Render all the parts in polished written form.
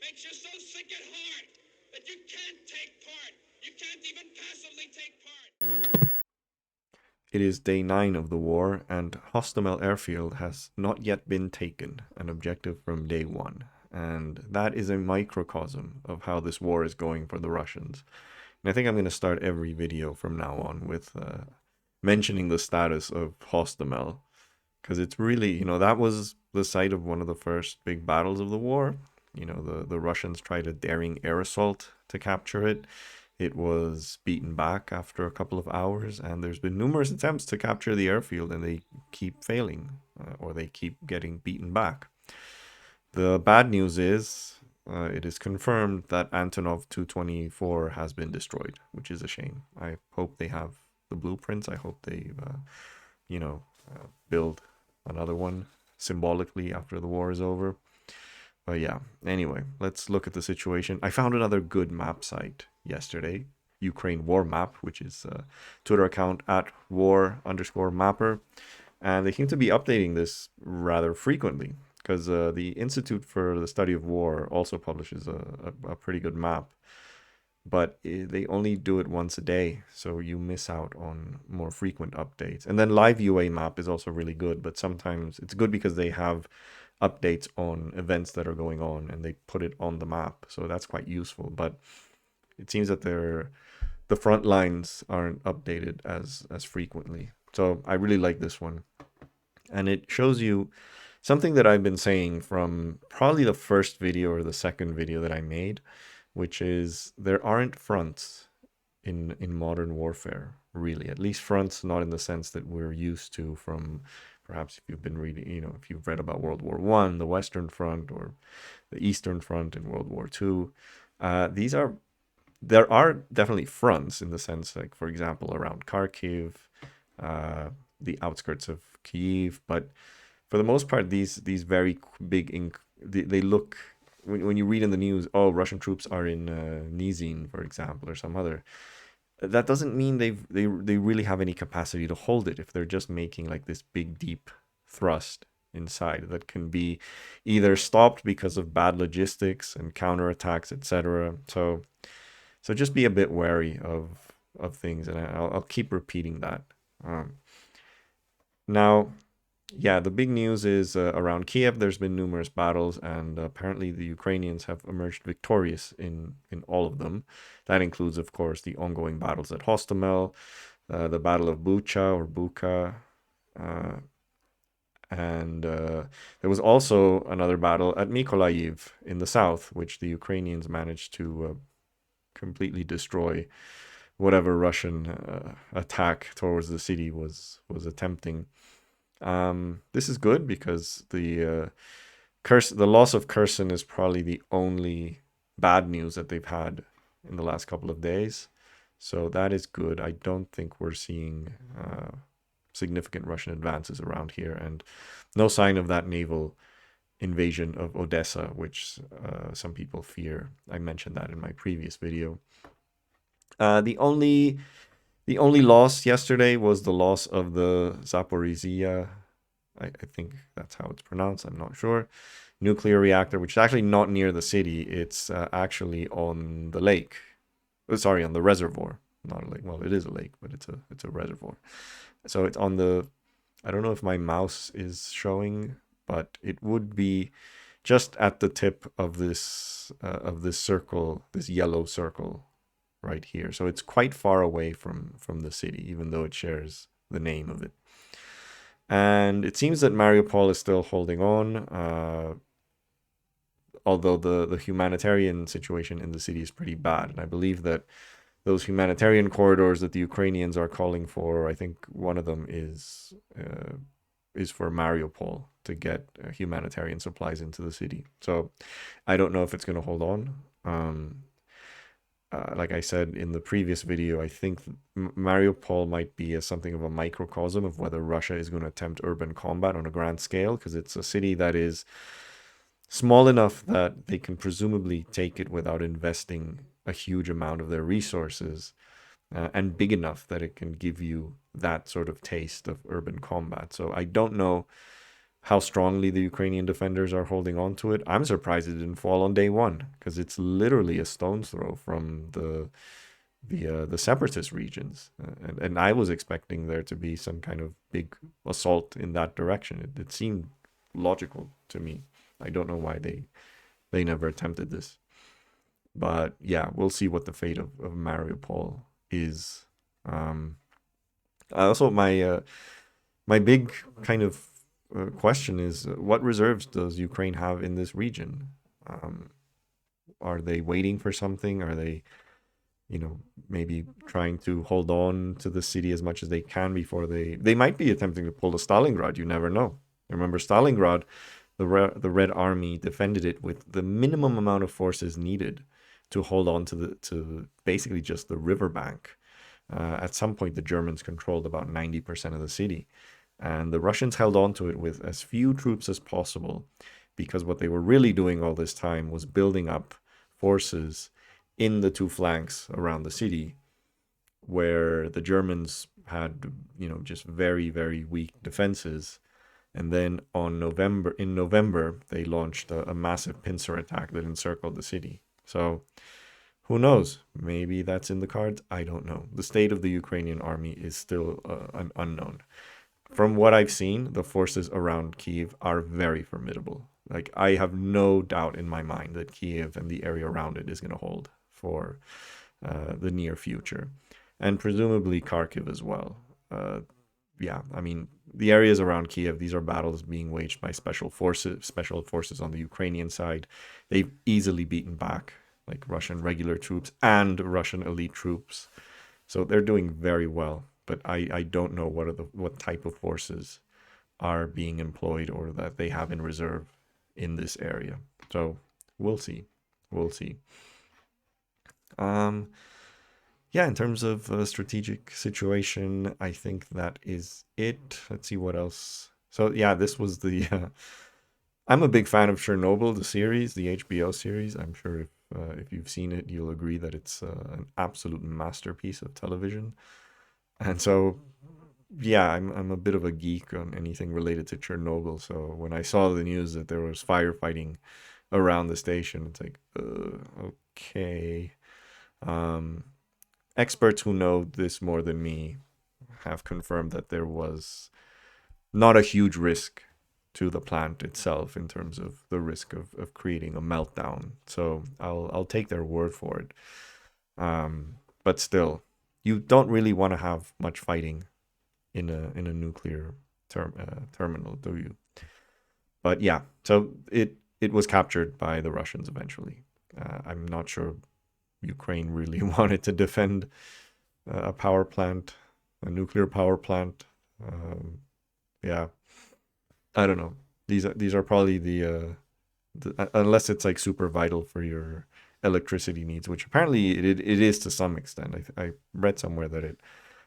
makes you so sick at heart that you can't take part. You can't even passively take part. It is day 9 of the war, and Hostomel Airfield has not yet been taken, an objective from day 1. And that is a microcosm of how this war is going for the Russians. And I think I'm going to start every video from now on with mentioning the status of Hostomel, because it's really, that was the site of one of the first big battles of the war. The Russians tried a daring air assault to capture it. It was beaten back after a couple of hours, and there's been numerous attempts to capture the airfield, and they keep failing, or they keep getting beaten back. The bad news is it is confirmed that Antonov 224 has been destroyed, which is a shame. I hope they have the blueprints. I hope they, build another one symbolically after the war is over. But yeah, anyway, let's look at the situation. I found another good map site yesterday, Ukraine War Map, which is a Twitter account at war_mapper. And they seem to be updating this rather frequently because the Institute for the Study of War also publishes a pretty good map. But they only do it once a day, so you miss out on more frequent updates. And then Live UA Map is also really good, but sometimes it's good because they have updates on events that are going on and they put it on the map, so that's quite useful. But it seems that the front lines aren't updated as frequently, so I really like this one. And it shows you something that I've been saying from probably the first video or the second video that I made, which is there aren't fronts in modern warfare, really. At least fronts not in the sense that we're used to from perhaps if you've been reading, if you've read about World War I, the Western Front, or the Eastern Front in World War II. There are definitely fronts in the sense, like, for example, around Kharkiv, the outskirts of Kyiv, but for the most part, these very big, they look, when you read in the news, oh, Russian troops are in Nizhyn, for example, or some other, that doesn't mean they really have any capacity to hold it if they're just making like this big deep thrust inside that can be either stopped because of bad logistics and counterattacks, etc. So just be a bit wary of things, and I'll keep repeating that. Now, yeah, the big news is around Kiev. There's been numerous battles, and apparently the Ukrainians have emerged victorious in all of them. That includes, of course, the ongoing battles at Hostomel, the Battle of Bucha or Bucha, and there was also another battle at Mykolayiv in the south, which the Ukrainians managed to completely destroy whatever Russian attack towards the city was attempting. This is good because the loss of Kherson is probably the only bad news that they've had in the last couple of days. So that is good. I don't think we're seeing significant Russian advances around here, and no sign of that naval invasion of Odessa, which some people fear. I mentioned that in my previous video. The only loss yesterday was the loss of the Zaporizhzhia, I think that's how it's pronounced, I'm not sure, nuclear reactor, which is actually not near the city. It's actually on the lake. Sorry, on the reservoir. Not a lake. Well, it is a lake, but it's a reservoir. So it's on the, I don't know if my mouse is showing, but it would be just at the tip of this circle, this yellow circle right here. So it's quite far away from the city, even though it shares the name of it. And it seems that Mariupol is still holding on, although the humanitarian situation in the city is pretty bad. And I believe that those humanitarian corridors that the Ukrainians are calling for, I think one of them is for Mariupol to get humanitarian supplies into the city. So I don't know if it's going to hold on. Like I said in the previous video, I think Mariupol might be something of a microcosm of whether Russia is going to attempt urban combat on a grand scale, because it's a city that is small enough that they can presumably take it without investing a huge amount of their resources, and big enough that it can give you that sort of taste of urban combat. So I don't know how strongly the Ukrainian defenders are holding on to it. I'm surprised it didn't fall on day one, because it's literally a stone's throw from the separatist regions, and I was expecting there to be some kind of big assault in that direction. It seemed logical to me. I don't know why they never attempted this, but yeah, we'll see what the fate of Mariupol is. Um, Also, my big kind of question is, what reserves does Ukraine have in this region? Um, are they waiting for something? Are they, maybe trying to hold on to the city as much as they can before they might be attempting to pull the Stalingrad. You never know. Remember Stalingrad, the Red Army defended it with the minimum amount of forces needed to hold on to basically just the riverbank. At some point, the Germans controlled about 90% of the city, and the Russians held on to it with as few troops as possible, because what they were really doing all this time was building up forces in the two flanks around the city, where the Germans had, just very, very weak defenses. And then in November, they launched a massive pincer attack that encircled the city. So who knows? Maybe that's in the cards. I don't know. The state of the Ukrainian army is still an unknown. From what I've seen, the forces around Kyiv are very formidable. Like, I have no doubt in my mind that Kyiv and the area around it is going to hold for the near future, and presumably Kharkiv as well. Yeah, I mean, the areas around Kiev, these are battles being waged by special forces on the Ukrainian side. They've easily beaten back like Russian regular troops and Russian elite troops. So they're doing very well. But I don't know what type of forces are being employed or that they have in reserve in this area. So we'll see. We'll see. Yeah, in terms of strategic situation, I think that is it. Let's see what else. So yeah, this was the. I'm a big fan of Chernobyl, the series, the HBO series. I'm sure if you've seen it, you'll agree that it's an absolute masterpiece of television. And so, yeah, I'm a bit of a geek on anything related to Chernobyl. So when I saw the news that there was firefighting around the station, it's like, okay. Experts who know this more than me have confirmed that there was not a huge risk to the plant itself in terms of the risk of creating a meltdown. So I'll take their word for it. But still, you don't really want to have much fighting in a nuclear terminal, do you? But yeah, so it was captured by the Russians eventually. I'm not sure Ukraine really wanted to defend a power plant, a nuclear power plant. Yeah, I don't know. These are probably the unless it's like super vital for your electricity needs, which apparently it is to some extent. I read somewhere that it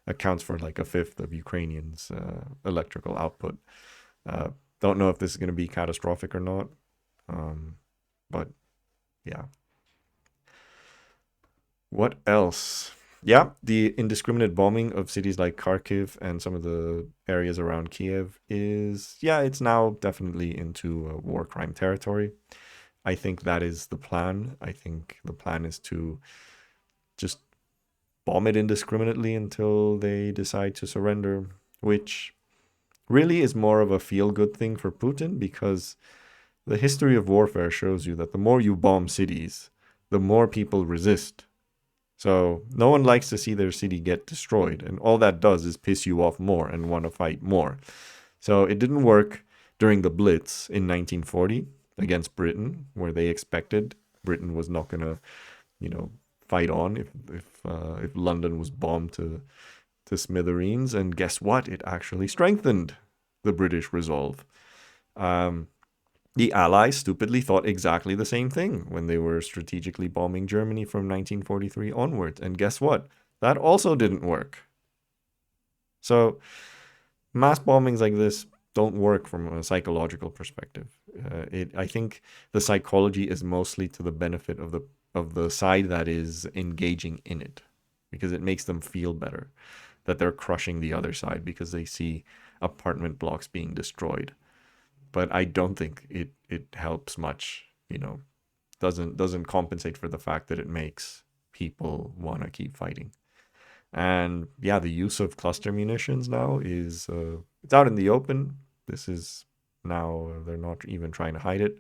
accounts for like a fifth of Ukrainians' electrical output. Don't know if this is going to be catastrophic or not, but yeah. What else? Yeah, the indiscriminate bombing of cities like Kharkiv and some of the areas around Kiev it's now definitely into war crime territory. I think that is the plan. I think the plan is to just bomb it indiscriminately until they decide to surrender, which really is more of a feel-good thing for Putin, because the history of warfare shows you that the more you bomb cities, the more people resist. So no one likes to see their city get destroyed, and all that does is piss you off more and want to fight more. So it didn't work during the Blitz in 1940 against Britain, where they expected Britain was not going to, fight on if London was bombed to smithereens. And guess what? It actually strengthened the British resolve. The Allies stupidly thought exactly the same thing when they were strategically bombing Germany from 1943 onwards. And guess what? That also didn't work. So mass bombings like this don't work from a psychological perspective. I think the psychology is mostly to the benefit of the side that is engaging in it, because it makes them feel better that they're crushing the other side because they see apartment blocks being destroyed. but I don't think it helps much. Doesn't compensate for the fact that it makes people want to keep fighting. And yeah, the use of cluster munitions now is it's out in the open. This is now they're not even trying to hide it.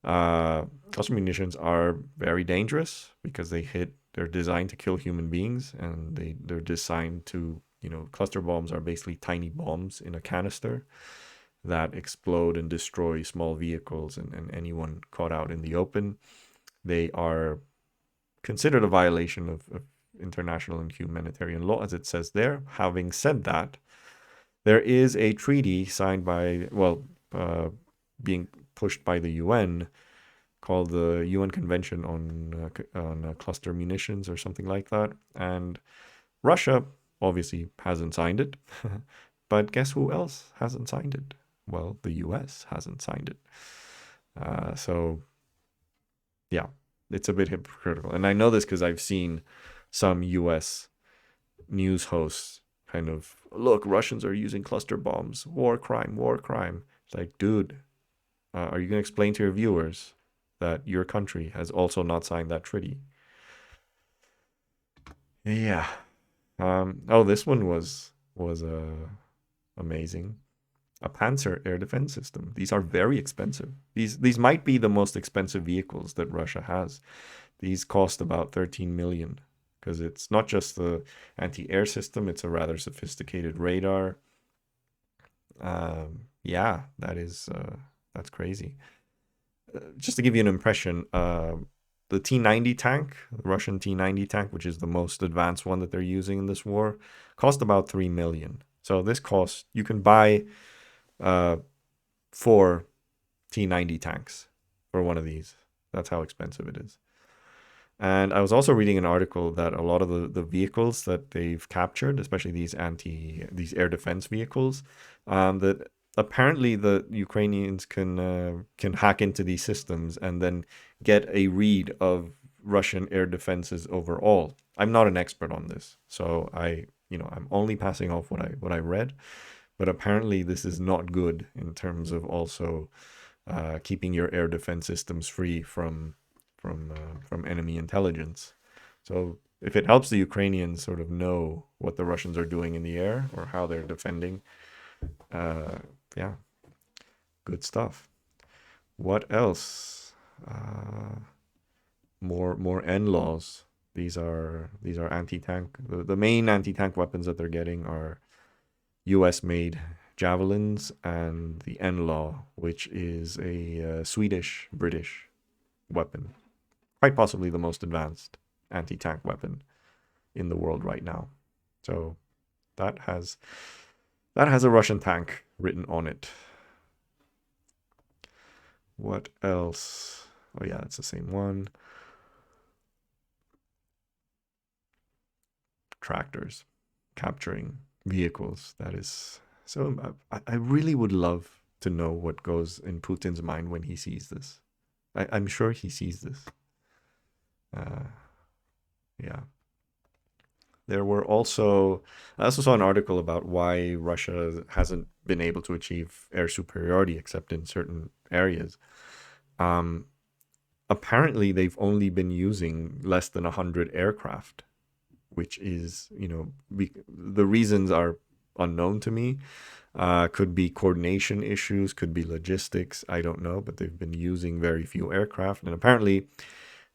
Cluster munitions are very dangerous because they're designed to kill human beings, and they're designed to, cluster bombs are basically tiny bombs in a canister that explode and destroy small vehicles and anyone caught out in the open. They are considered a violation of international and humanitarian law, as it says there. Having said that, there is a treaty signed by, being pushed by the UN, called the UN Convention on Cluster Munitions or something like that. And Russia obviously hasn't signed it. But guess who else hasn't signed it? Well, the US hasn't signed it. So, yeah, it's a bit hypocritical. And I know this because I've seen some US news hosts kind of, look, Russians are using cluster bombs, war crime, war crime. It's like, dude, are you going to explain to your viewers that your country has also not signed that treaty? Yeah. This one was amazing. A Panzer air defense system. These are very expensive. These might be the most expensive vehicles that Russia has. These cost about 13 million, because it's not just the anti-air system, it's a rather sophisticated radar. Yeah, that's crazy. Just to give you an impression, the T-90 tank, the Russian T-90 tank, which is the most advanced one that they're using in this war, cost about 3 million. So this cost, you can buy 4 T-90 tanks for one of these. That's how expensive it is. And I was also reading an article that a lot of the vehicles that they've captured, especially these air defense vehicles, that apparently the Ukrainians can hack into these systems and then get a read of Russian air defenses overall. I'm not an expert on this, so I'm only passing off what I read. But apparently this is not good in terms of also keeping your air defense systems free from enemy intelligence. So if it helps the Ukrainians sort of know what the Russians are doing in the air or how they're defending, yeah, good stuff. What else? More NLAWs. These are anti-tank. The main anti-tank weapons that they're getting are US-made javelins and the NLAW, which is a Swedish-British weapon, quite possibly the most advanced anti-tank weapon in the world right now. So that has a Russian tank written on it. What else? Oh yeah, it's the same one. Tractors capturing vehicles. That is so. I really would love to know what goes in Putin's mind when he sees this. I'm sure he sees this. Yeah. There were also, I also saw an article about why Russia hasn't been able to achieve air superiority except in certain areas. Apparently, they've only been using less than 100 aircraft, which is, the reasons are unknown to me. Could be coordination issues, could be logistics, I don't know, but they've been using very few aircraft. And apparently,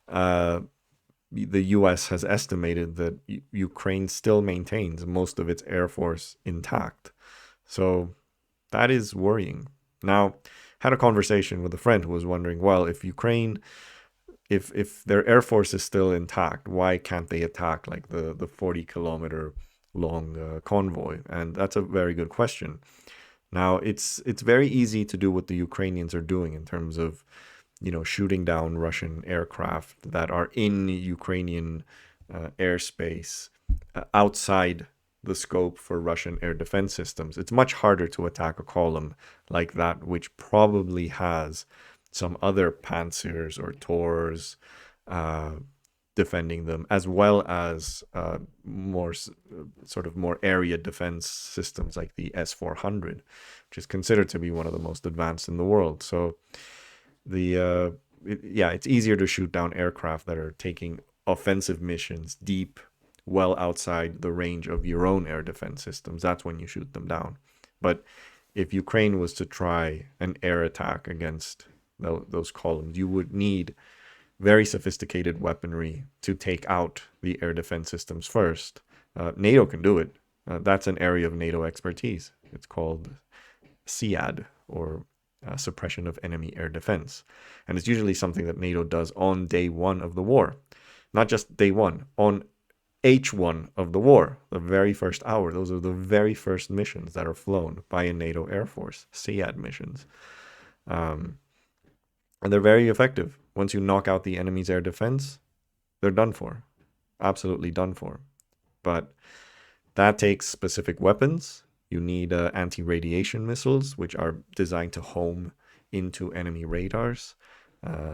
the US has estimated that Ukraine still maintains most of its air force intact. So that is worrying. Now, had a conversation with a friend who was wondering, well, if Ukraine, if their air force is still intact, why can't they attack like the 40-kilometer long convoy? And that's a very good question. Now, it's very easy to do what the Ukrainians are doing in terms of, shooting down Russian aircraft that are in Ukrainian airspace outside the scope for Russian air defense systems. It's much harder to attack a column like that, which probably has some other Panzers or Tors defending them, as well as more area defense systems like the S-400, which is considered to be one of the most advanced in the world. So it's easier to shoot down aircraft that are taking offensive missions deep, well outside the range of your own air defense systems. That's when you shoot them down. But if Ukraine was to try an air attack against those columns, you would need very sophisticated weaponry to take out the air defense systems first. NATO can do it. That's an area of NATO expertise. It's called SEAD, or suppression of enemy air defense. And it's usually something that NATO does on day one of the war. Not just day one, on H1 of the war, the very first hour. Those are the very first missions that are flown by a NATO Air Force, SEAD missions. And they're very effective. Once you knock out the enemy's air defense, they're done for. Absolutely done for. But that takes specific weapons. You need anti-radiation missiles, which are designed to home into enemy radars.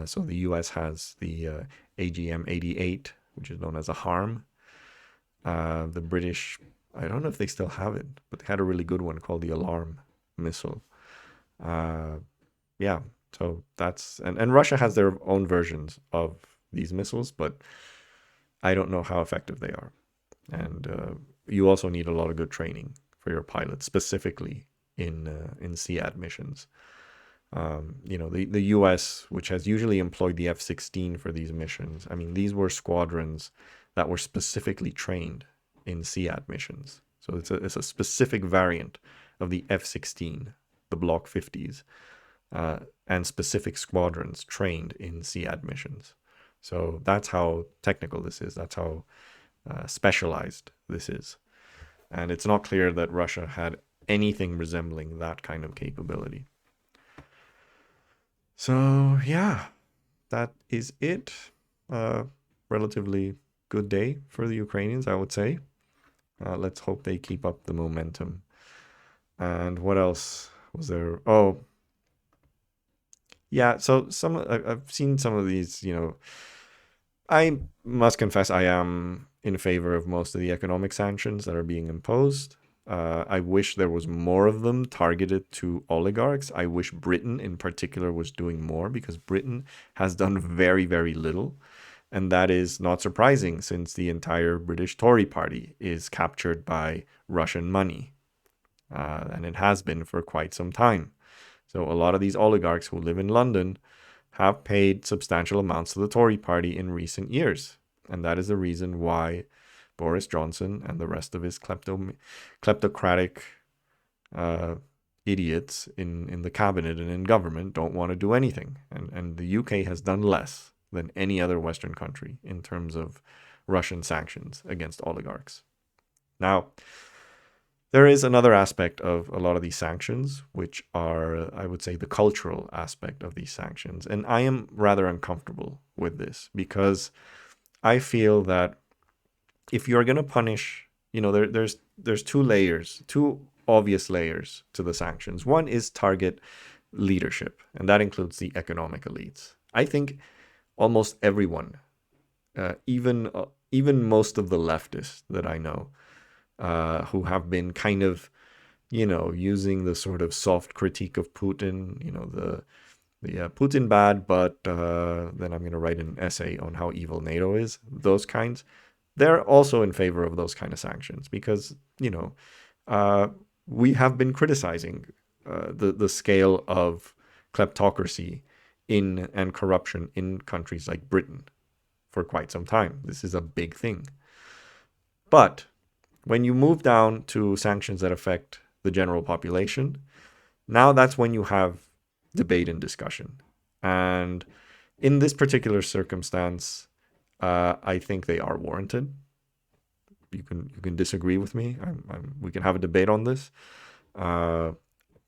So the US has the AGM-88, which is known as a HARM. The British, I don't know if they still have it, but they had a really good one called the Alarm missile. So that's, and Russia has their own versions of these missiles, but I don't know how effective they are. And you also need a lot of good training for your pilots, specifically in SEAD missions. The US, which has usually employed the F-16 for these missions, I mean, these were squadrons that were specifically trained in SEAD missions. So it's a specific variant of the F-16, the Block 50s, and specific squadrons trained in SEAD missions. So that's how technical this is. That's how specialized this is. And it's not clear that Russia had anything resembling that kind of capability. So, yeah, that is it. Relatively good day for the Ukrainians, I would say. Let's hope they keep up the momentum. And what else was there? Oh, yeah, so I've seen some of these, I must confess I am in favor of most of the economic sanctions that are being imposed. I wish there was more of them targeted to oligarchs. I wish Britain in particular was doing more, because Britain has done very, very little. And that is not surprising, since the entire British Tory party is captured by Russian money. And it has been for quite some time. So a lot of these oligarchs who live in London have paid substantial amounts to the Tory party in recent years. And that is the reason why Boris Johnson and the rest of his kleptocratic idiots in the cabinet and in government don't want to do anything. And the UK has done less than any other Western country in terms of Russian sanctions against oligarchs. Now, there is another aspect of a lot of these sanctions, which are, I would say, the cultural aspect of these sanctions. And I am rather uncomfortable with this, because I feel that if you're going to punish, there's two obvious layers to the sanctions. One is target leadership, and that includes the economic elites. I think almost everyone, even most of the leftists that I know, who have been kind of, using the sort of soft critique of Putin, the Putin bad, but then I'm going to write an essay on how evil NATO is, those kinds. They're also in favor of those kind of sanctions, because, we have been criticizing the scale of kleptocracy and corruption in countries like Britain for quite some time. This is a big thing. But when you move down to sanctions that affect the general population, now that's when you have debate and discussion. And in this particular circumstance, I think they are warranted. You can disagree with me. We can have a debate on this.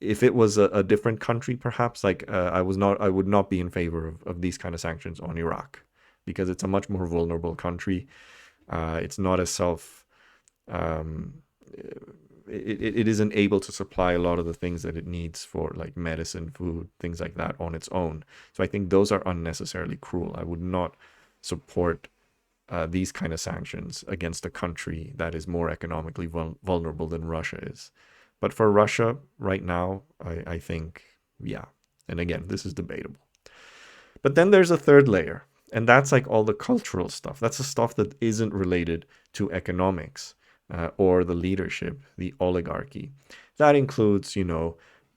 If it was a different country, perhaps, I would not be in favor of these kind of sanctions on Iraq, because it's a much more vulnerable country. It's not as it isn't able to supply a lot of the things that it needs for, like, medicine, food, things like that on its own. So I think those are unnecessarily cruel. I would not support these kind of sanctions against a country that is more economically vulnerable than Russia is. But for Russia right now, I think, yeah. And again, this is debatable. But then there's a third layer, and that's like all the cultural stuff. That's the stuff that isn't related to economics or the leadership, the oligarchy. That includes,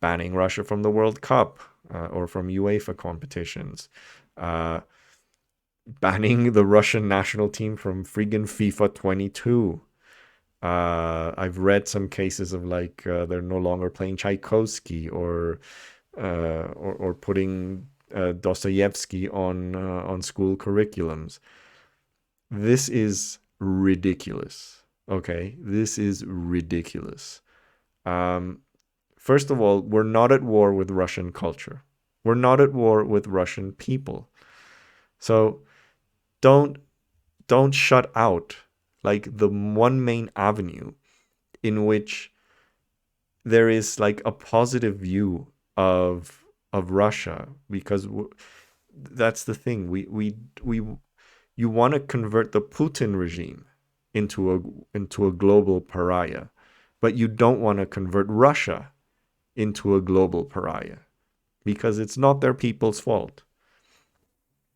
banning Russia from the World Cup or from UEFA competitions, banning the Russian national team from friggin' FIFA 22. I've read some cases of like they're no longer playing Tchaikovsky or putting Dostoevsky on school curriculums. This is ridiculous. Okay, this is ridiculous. First of all, we're not at war with Russian culture. We're not at war with Russian people. So don't shut out like the one main avenue in which there is like a positive view of Russia, because that's the thing. We you want to convert the Putin regime into a global pariah, but you don't want to convert Russia into a global pariah because it's not their people's fault.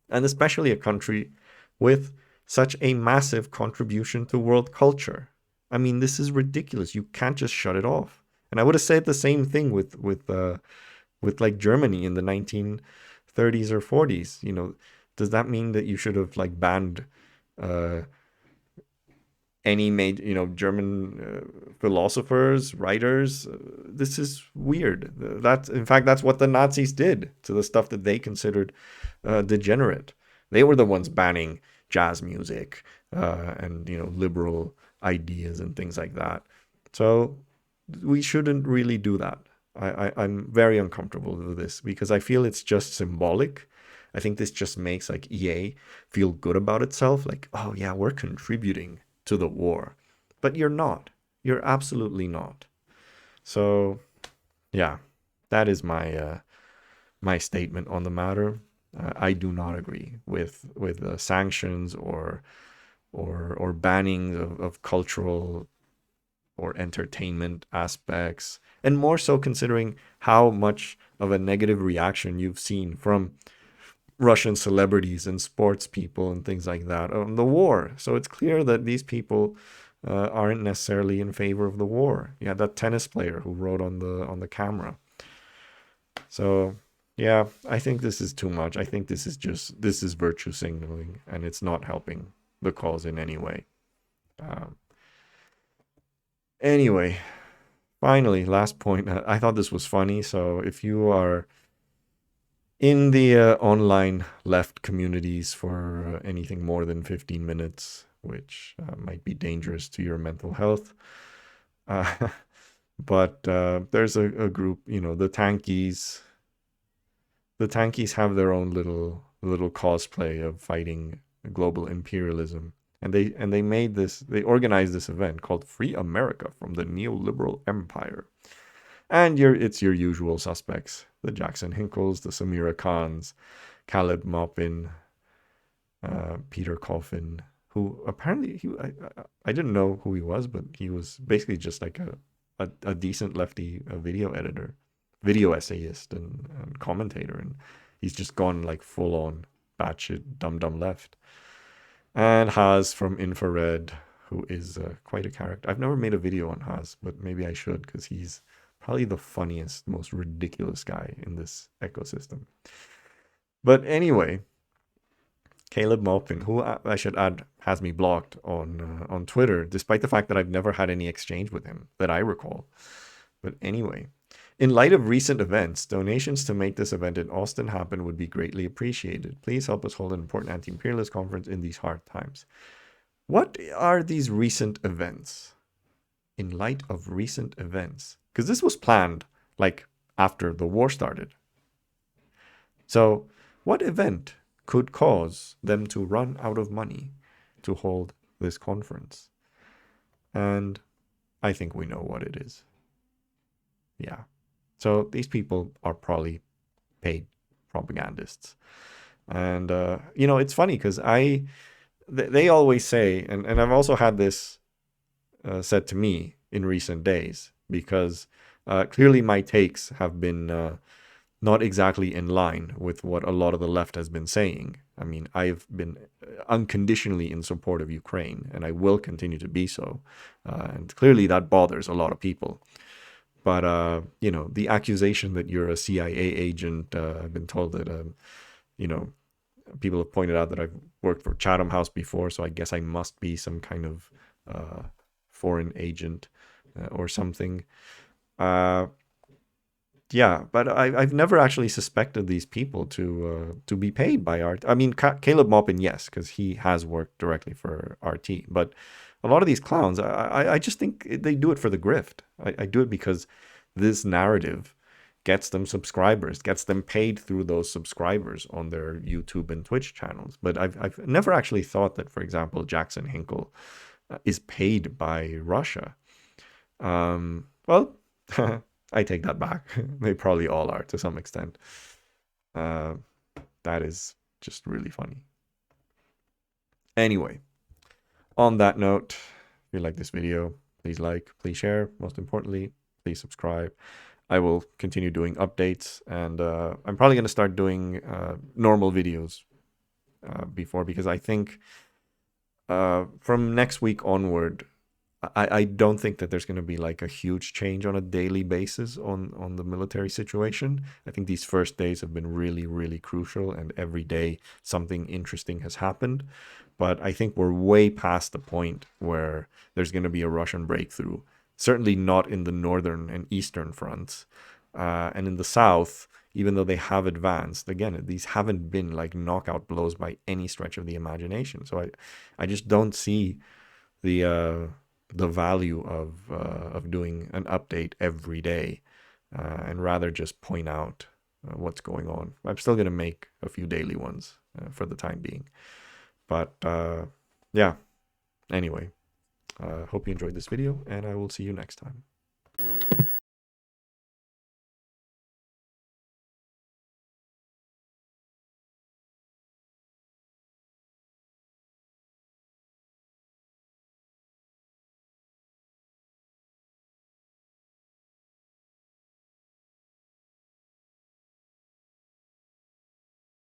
And especially a country with such a massive contribution to world culture. I mean, this is ridiculous. You can't just shut it off. And I would have said the same thing with like Germany in the 1930s or 40s. Does that mean that you should have like banned any made German philosophers, writers? This is weird. That's what the Nazis did to the stuff that they considered degenerate. They were the ones banning jazz music and liberal ideas and things like that. So we shouldn't really do that. I'm very uncomfortable with this because I feel it's just symbolic. I think this just makes like EA feel good about itself. Like, oh yeah, we're contributing to the war. But you're not. You're absolutely not. So yeah, that is my my statement on the matter. I do not agree with sanctions or banning of cultural or entertainment aspects, and more so considering how much of a negative reaction you've seen from Russian celebrities and sports people and things like that on the war. So it's clear that these people aren't necessarily in favor of the war. You had that tennis player who wrote on the camera. So yeah, I think this is too much. I think this is virtue signaling, and it's not helping the cause in any way. Anyway, finally, last point. I thought this was funny. So if you are in the online left communities for anything more than 15 minutes, which might be dangerous to your mental health, but there's a group, the Tankies. The Tankies have their own little cosplay of fighting global imperialism. And they organized this event called Free America from the Neoliberal Empire. And it's your usual suspects. The Jackson Hinkles, the Samira Khans, Caleb Maupin, Peter Coffin, who apparently I didn't know who he was, but he was basically just like a decent lefty video editor, video essayist and commentator, and he's just gone like full on batshit dumb left. And Haz from Infrared, who is quite a character. I've never made a video on Haz, but maybe I should, because he's probably the funniest, most ridiculous guy in this ecosystem. But anyway, Caleb Maupin, who I should add has me blocked on Twitter, despite the fact that I've never had any exchange with him that I recall. But anyway, in light of recent events, donations to make this event in Austin happen would be greatly appreciated. Please help us hold an important anti-imperialist conference in these hard times. What are these recent events? In light of recent events? Because this was planned like after the war started. So what event could cause them to run out of money to hold this conference? And I think we know what it is. Yeah. So these people are probably paid propagandists. And, it's funny because they always say, and I've also had this said to me in recent days, because clearly my takes have been not exactly in line with what a lot of the left has been saying. I mean, I've been unconditionally in support of Ukraine, and I will continue to be so. And clearly that bothers a lot of people. But, the accusation that you're a CIA agent, I've been told that, people have pointed out that I've worked for Chatham House before, so I guess I must be some kind of foreign agent or something. Yeah, but I've never actually suspected these people to be paid by RT. I mean, Caleb Maupin, yes, because he has worked directly for RT. But a lot of these clowns, I just think they do it for the grift. I do it because this narrative gets them subscribers, gets them paid through those subscribers on their YouTube and Twitch channels. But I've never actually thought that, for example, Jackson Hinkle is paid by Russia. Well, I take that back. They probably all are to some extent. That is just really funny. Anyway, on that note, if you like this video, please like, please share. Most importantly, please subscribe. I will continue doing updates, and I'm probably going to start doing normal videos before, because I think from next week onward, I don't think that there's going to be like a huge change on a daily basis on the military situation. I think these first days have been really, really crucial, and every day something interesting has happened. But I think we're way past the point where there's going to be a Russian breakthrough. Certainly not in the northern and eastern fronts. And in the south, even though they have advanced, again, these haven't been like knockout blows by any stretch of the imagination. So I just don't see the value of doing an update every day, and rather just point out what's going on. I'm still going to make a few daily ones for the time being. But yeah, anyway, hope you enjoyed this video, and I will see you next time.